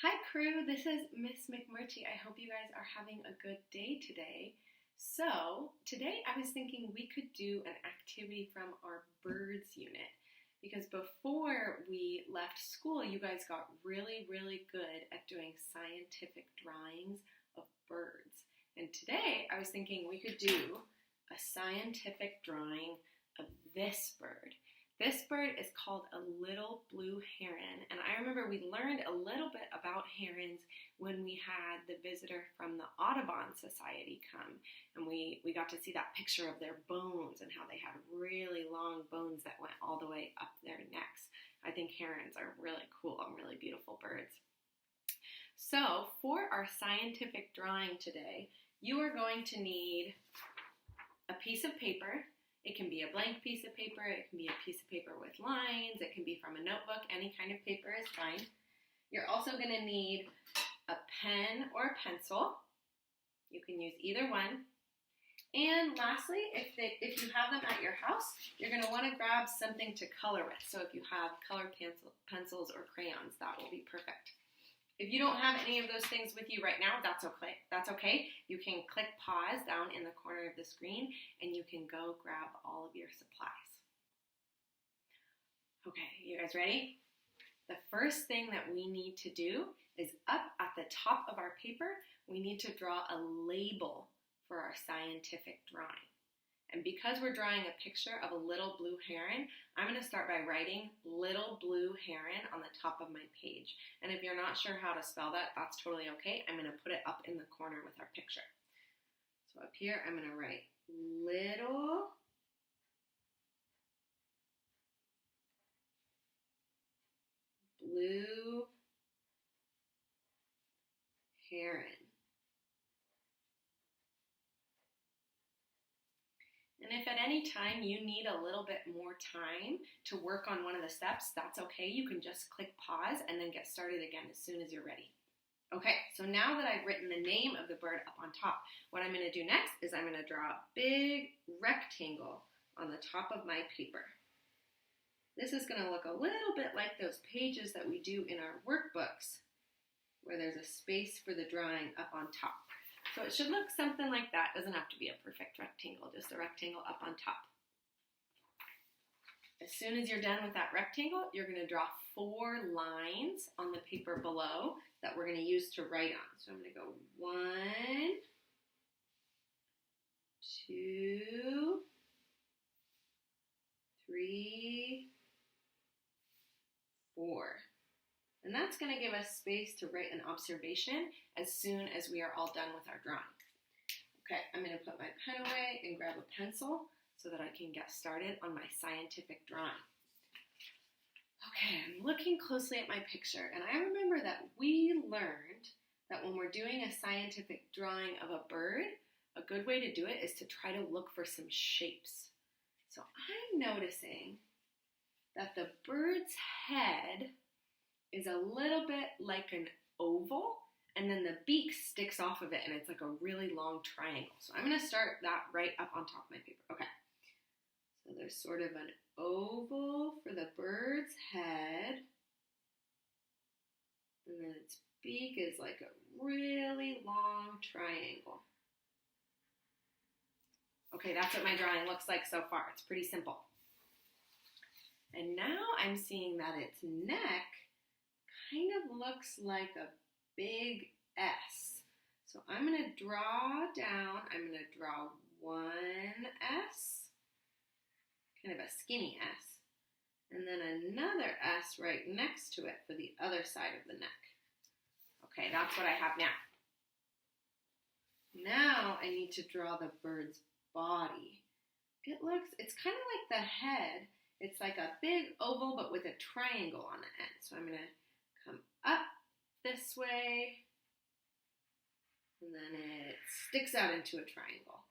Hi crew, this is Miss McMurchie. I hope you guys are having a good day today. So today I was thinking we could do an activity from our birds unit because before we left school you guys got really good at doing scientific drawings of birds. And today I was thinking we could do a scientific drawing of this bird. This bird is called a Little Blue Heron, and I remember we learned a little bit about herons when we had the visitor from the Audubon Society come, and we got to see that picture of their bones and how they had really long bones that went all the way up their necks. I think herons are really cool and really beautiful birds. So for our scientific drawing today, you are going to need a piece of paper. It can be a blank piece of paper, it can be a piece of paper with lines, it can be from a notebook, any kind of paper is fine. You're also going to need a pen or a pencil. You can use either one. And lastly, if you have them at your house, you're going to want to grab something to color with. So if you have colored pencils or crayons, that will be perfect. If you don't have any of those things with you right now, that's okay. You can click pause down in the corner of the screen and you can go grab all of your supplies. Okay, you guys ready? The first thing that we need to do is up at the top of our paper, we need to draw a label for our scientific drawing. And because we're drawing a picture of a little blue heron, I'm going to start by writing Little Blue Heron on the top of my page. And if you're not sure how to spell that, that's totally okay. I'm going to put it up in the corner with our picture. So up here, I'm going to write Little Blue Heron. And if at any time you need a little bit more time to work on one of the steps, that's okay. You can just click pause and then get started again as soon as you're ready. Okay, so now that I've written the name of the bird up on top, what I'm going to do next is I'm going to draw a big rectangle on the top of my paper. This is going to look a little bit like those pages that we do in our workbooks where there's a space for the drawing up on top. So it should look something like that. It doesn't have to be a perfect rectangle, just a rectangle up on top. As soon as you're done with that rectangle, you're going to draw 4 lines on the paper below that we're going to use to write on. So I'm going to go 1, 2, 3, 4. And that's going to give us space to write an observation as soon as we are all done with our drawing. Okay, I'm going to put my pen away and grab a pencil so that I can get started on my scientific drawing. Okay, I'm looking closely at my picture, and I remember that we learned that when we're doing a scientific drawing of a bird, a good way to do it is to try to look for some shapes. So I'm noticing that the bird's head is a little bit like an oval, and then the beak sticks off of it, and it's like a really long triangle. So I'm going to start that right up on top of my paper. Okay, so there's sort of an oval for the bird's head, and then its beak is like a really long triangle. Okay, that's what my drawing looks like so far. It's pretty simple. And now I'm seeing that its neck kind of looks like a big S. So I'm going to draw down, I'm going to draw 1 S, kind of a skinny S, and then another S right next to it for the other side of the neck. Okay, that's what I have now. Now I need to draw the bird's body. It's kind of like the head. It's like a big oval but with a triangle on the end. So I'm going to come up this way, and then it sticks out into a triangle.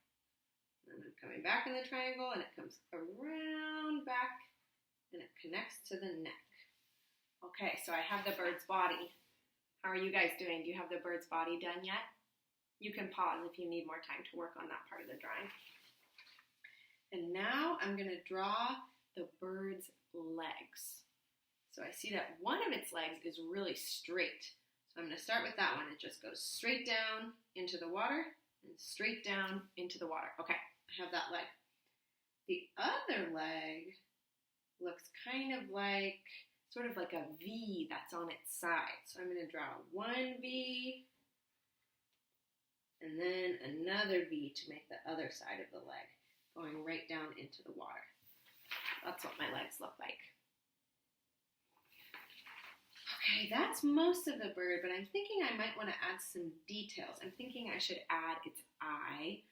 And I'm coming back in the triangle, and it comes around back, and it connects to the neck. Okay, so I have the bird's body. How are you guys doing? Do you have the bird's body done yet? You can pause if you need more time to work on that part of the drawing. And now I'm going to draw the bird's legs. So I see that one of its legs is really straight. So So I'm going to start with that one. It just goes straight down into the water and straight down into the water. Okay, I have that leg. The other leg looks kind of like, sort of like a V that's on its side. So I'm going to draw one V and then another V to make the other side of the leg, going right down into the water. That's what my legs look like. Okay, that's most of the bird, but I'm thinking I might want to add some details. I'm thinking I should add its eye.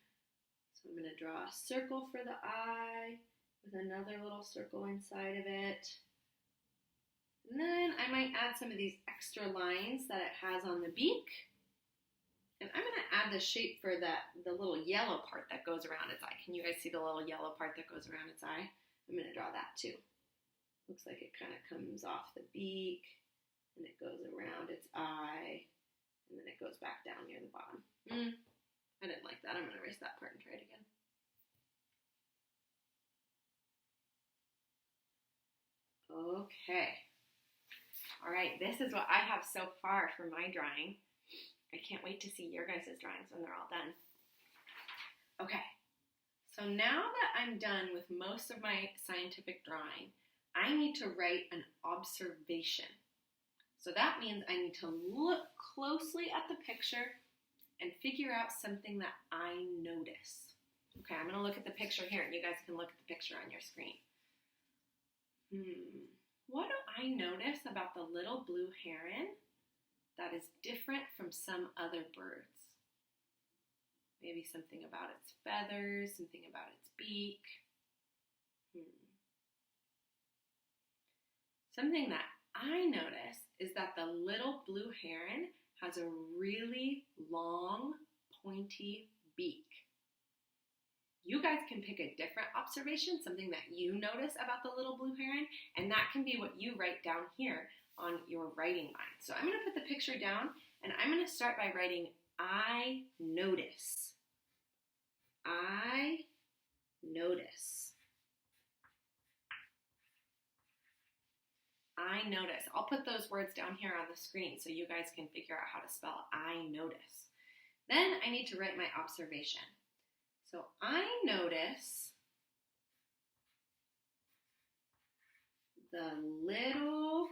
So I'm going to draw a circle for the eye with another little circle inside of it. And then I might add some of these extra lines that it has on the beak. And I'm going to add the shape for the little yellow part that goes around its eye. Can you guys see the little yellow part that goes around its eye? I'm going to draw that too. Looks like it kind of comes off the beak, and it goes around its eye, and then it goes back down near the bottom. I didn't like that. I'm going to erase that part and try it again. Okay. All right, this is what I have so far for my drawing. I can't wait to see your guys' drawings when they're all done. Okay, so now that I'm done with most of my scientific drawing, I need to write an observation. So that means I need to look closely at the picture and figure out something that I notice. Okay, I'm going to look at the picture here, and you guys can look at the picture on your screen. What do I notice about the little blue heron that is different from some other birds? Maybe something about its feathers, something about its beak. Something that I notice is that the little blue heron has a really long, pointy beak. You guys can pick a different observation, something that you notice about the little blue heron, and that can be what you write down here on your writing line. So I'm going to put the picture down, and I'm going to start by writing, I notice. I notice. I notice. I'll put those words down here on the screen so you guys can figure out how to spell I notice. Then I need to write my observation. So I notice the little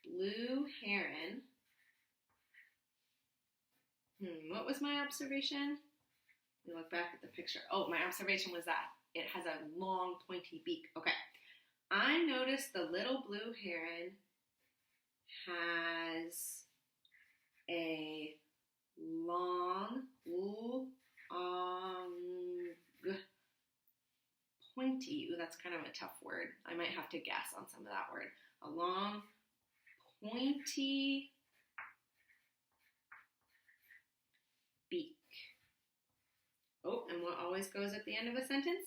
blue heron. What was my observation? Let me look back at the picture. Oh, my observation was that it has a long, pointy beak. Okay. I noticed the little blue heron has a long, pointy, that's kind of a tough word. I might have to guess on some of that word. A long, pointy beak. Oh, and what always goes at the end of a sentence?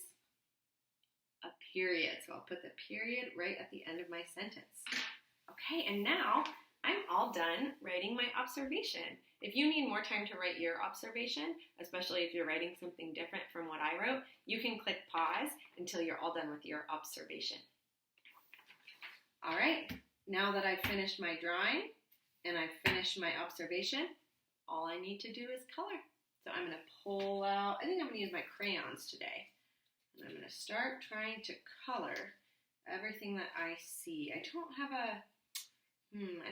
A period. So I'll put the period right at the end of my sentence. Okay, and now I'm all done writing my observation. If you need more time to write your observation, especially if you're writing something different from what I wrote, you can click pause until you're all done with your observation. All right, now that I've finished my drawing and I've finished my observation, all I need to do is color. So I'm going to pull out, I think I'm going to use my crayons today. And I'm going to start trying to color everything that I see. I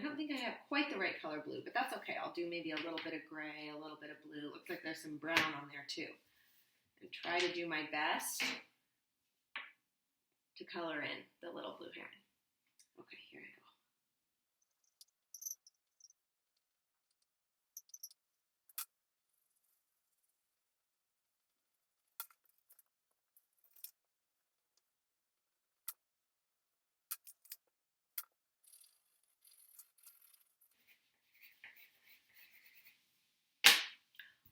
don't think I have quite the right color blue, but that's okay. I'll do maybe a little bit of gray, a little bit of blue. Looks like there's some brown on there too. And try to do my best to color in the little blue heron. Okay, here I go.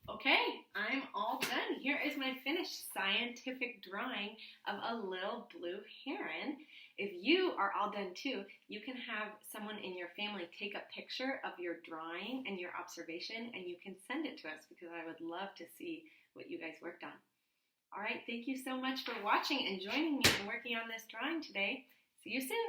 Okay, I'm all done. Here is my finished scientific drawing of a little blue heron. If you are all done too, you can have someone in your family take a picture of your drawing and your observation, and you can send it to us because I would love to see what you guys worked on. All right, thank you so much for watching and joining me in working on this drawing today. See you soon.